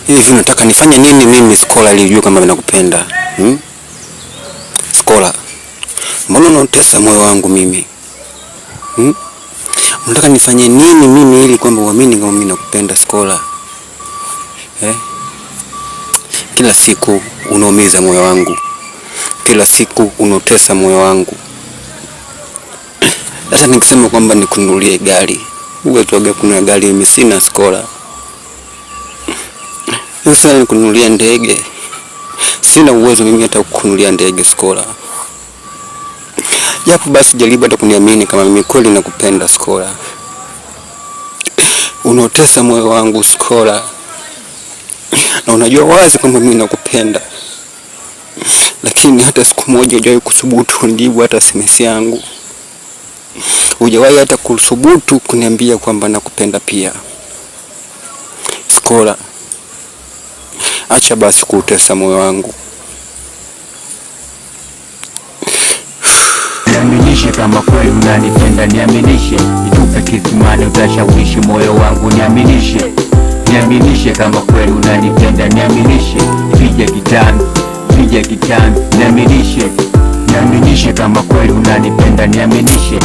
Hivi unataka nifanye nini mimi Skola ili ujue kama nakupenda? Skola, mbona unatesa moyo wangu mimi? Unataka nifanye nini mimi ili kwamba uamini kama mimi nakupenda Skola? Kila siku unaumiza moyo wangu. Kila siku unatesa moyo wangu. Hata nikisema kwamba nikununulie gari, uwetoga kuna gari mimi sina Skola. Sasa nikununulia ndege. Sina uwezo mimi hata kukununulia ndege Skola. Japo basi jaribu hata kuniamini kama mimi kweli nakupenda Skola. Unatesa moyo wangu Skola. Na unajua wazi kwamba mimi nakupenda. Lakini hata siku moja hujawahi kusubutu kunijibu hata SMS yangu. Hujawahi hata kusubutu kuniambia kwamba nakupenda pia. Skola, acha basi kutesa moyo wangu. Niaminishe kama kweli unanipenda, niaminishe. Nitupe kisimani utashawishi moyo wangu, niaminishe. Niaminishe kama kweli unanipenda, niaminishe. Vija kitani, niaminishe. Niaminishe kama kweli unanipenda, niaminishe.